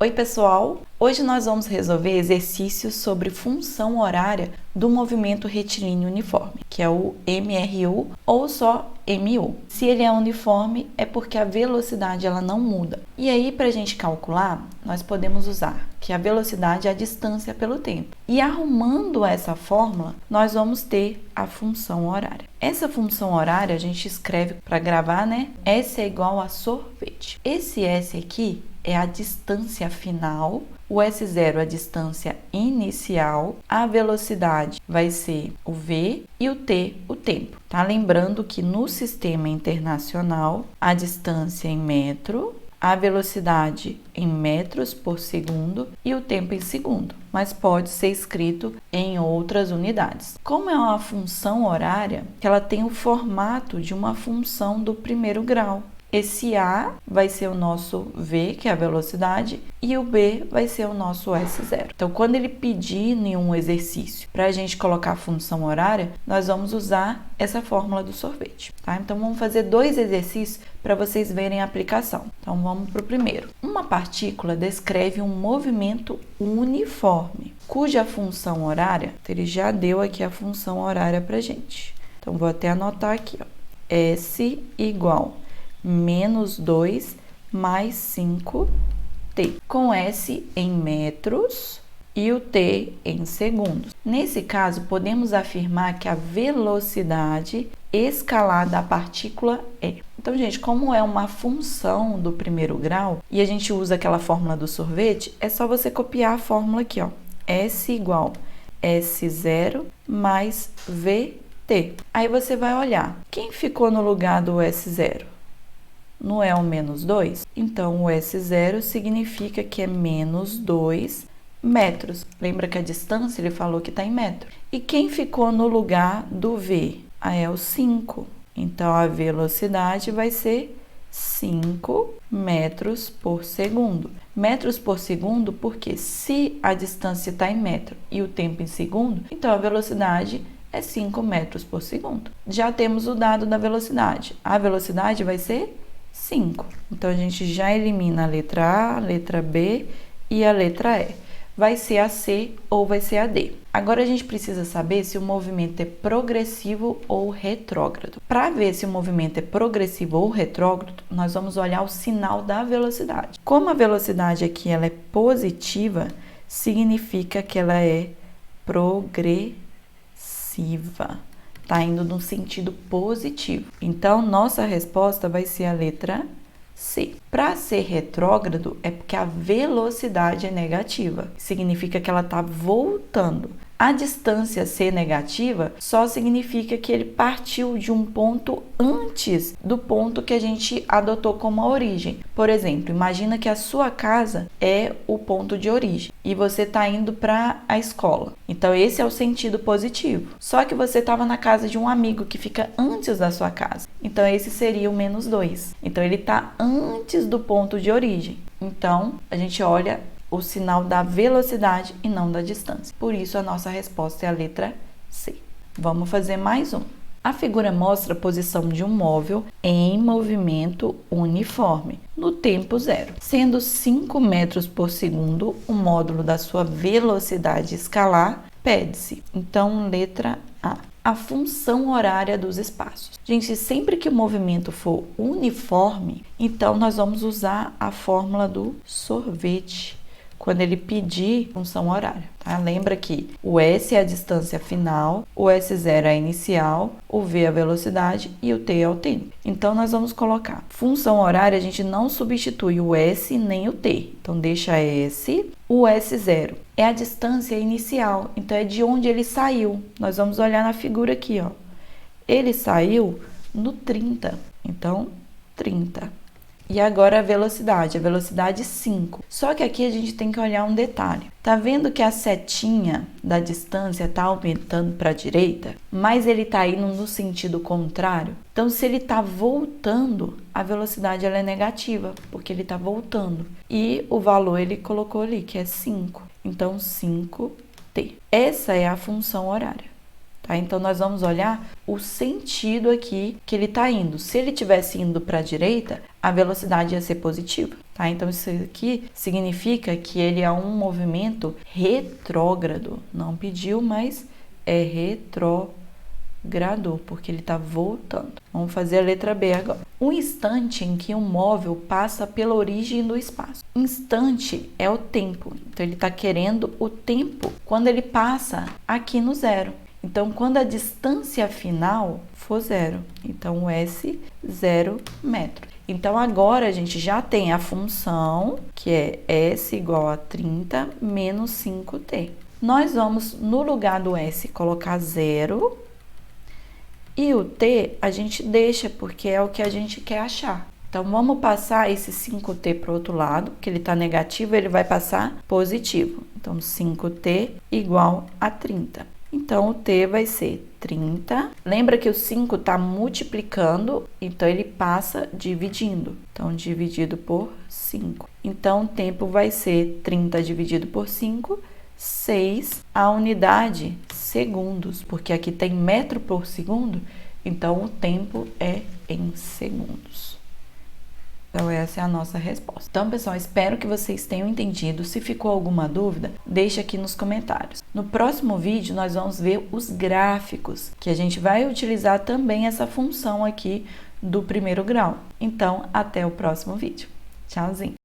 Oi pessoal, hoje nós vamos resolver exercícios sobre função horária do movimento retilíneo uniforme, que é o MRU ou só MU. Se ele é uniforme é porque a velocidade ela não muda. E aí para a gente calcular, nós podemos usar que a velocidade é a distância pelo tempo. E arrumando essa fórmula, nós vamos ter a função horária. Essa função horária a gente escreve para gravar, né? S é igual a sorvete. Esse S aqui é a distância final, o S0 é a distância inicial, a velocidade vai ser o V e o T, o tempo. Tá? Lembrando que no sistema internacional, a distância em metro, a velocidade em metros por segundo e o tempo em segundo, mas pode ser escrito em outras unidades. Como é uma função horária, ela tem o formato de uma função do primeiro grau. Esse A vai ser o nosso V, que é a velocidade, e o B vai ser o nosso S0. Então, quando ele pedir em um exercício para a gente colocar a função horária, nós vamos usar essa fórmula do sorvete, tá? Então, vamos fazer dois exercícios para vocês verem a aplicação. Então, vamos para o primeiro. Uma partícula descreve um movimento uniforme, cuja função horária, ele já deu aqui a função horária para a gente. Então, vou até anotar aqui, ó. S igual menos 2 mais 5t, com S em metros e o t em segundos. Nesse caso, podemos afirmar que a velocidade escalar da partícula é. Então, gente, como é uma função do primeiro grau e a gente usa aquela fórmula do sorvete, é só você copiar a fórmula aqui, ó. S igual S0 mais VT. Aí você vai olhar, quem ficou no lugar do S0? Não é o menos 2? Então, o S0 significa que é menos 2 metros. Lembra que a distância ele falou que está em metro. E quem ficou no lugar do V? É o 5. Então, a velocidade vai ser 5 metros por segundo. Metros por segundo porque se a distância está em metro e o tempo em segundo, então a velocidade é 5 metros por segundo. Já temos o dado da velocidade. A velocidade vai ser 5. Então, a gente já elimina a letra A, a letra B e a letra E. Vai ser a C ou vai ser a D. Agora, a gente precisa saber se o movimento é progressivo ou retrógrado. Para ver se o movimento é progressivo ou retrógrado, nós vamos olhar o sinal da velocidade. Como a velocidade aqui ela é positiva, significa que ela é progressiva. Está indo no sentido positivo. Então, nossa resposta vai ser a letra C. Para ser retrógrado, é porque a velocidade é negativa. Significa que ela está voltando. A distância ser negativa só significa que ele partiu de um ponto antes do ponto que a gente adotou como a origem. Por exemplo, imagina que a sua casa é o ponto de origem e você está indo para a escola. Então, esse é o sentido positivo. Só que você estava na casa de um amigo que fica antes da sua casa. Então, esse seria o menos 2. Então, ele está antes do ponto de origem. Então, a gente olha o sinal da velocidade e não da distância. Por isso, a nossa resposta é a letra C. Vamos fazer mais um. A figura mostra a posição de um móvel em movimento uniforme, no tempo zero. Sendo 5 metros por segundo o módulo da sua velocidade escalar, pede-se. Então, letra A. A função horária dos espaços. Gente, sempre que o movimento for uniforme, então nós vamos usar a fórmula do sorvete quando ele pedir função horária, tá? Lembra que o S é a distância final, o S0 é a inicial, o V é a velocidade e o T é o tempo. Então, nós vamos colocar função horária, a gente não substitui o S nem o T. Então, deixa S. O S0 é a distância inicial, então é de onde ele saiu. Nós vamos olhar na figura aqui, ó. Ele saiu no 30, então 30. E agora a velocidade 5. Só que aqui a gente tem que olhar um detalhe. Tá vendo que a setinha da distância tá aumentando para a direita, mas ele tá indo no sentido contrário? Então, se ele tá voltando, a velocidade ela é negativa, porque ele tá voltando. E o valor ele colocou ali, que é 5. Então, 5t. Essa é a função horária. Tá? Então, nós vamos olhar o sentido aqui que ele está indo. Se ele estivesse indo para a direita, a velocidade ia ser positiva, tá? Então isso aqui significa que ele é um movimento retrógrado. Não pediu, mas é retrógrado, porque ele está voltando. Vamos fazer a letra B agora. O instante em que um móvel passa pela origem do espaço. Instante é o tempo. Então ele está querendo o tempo quando ele passa aqui no zero. Então, quando a distância final for zero, então o S, 0 metros. Então, agora a gente já tem a função, que é S igual a 30 menos 5t. Nós vamos, no lugar do S, colocar 0 e o t a gente deixa, porque é o que a gente quer achar. Então, vamos passar esse 5t para o outro lado, que ele está negativo, ele vai passar positivo. Então, 5t igual a 30. Então, o t vai ser 30. Lembra que o 5 está multiplicando, então ele passa dividindo. Então, dividido por 5. Então, o tempo vai ser 30 dividido por 5, 6. A unidade, segundos, porque aqui tem metro por segundo, então o tempo é em segundos. Então, essa é a nossa resposta. Então, pessoal, espero que vocês tenham entendido. Se ficou alguma dúvida, deixa aqui nos comentários. No próximo vídeo, nós vamos ver os gráficos, que a gente vai utilizar também essa função aqui do primeiro grau. Então, até o próximo vídeo. Tchauzinho!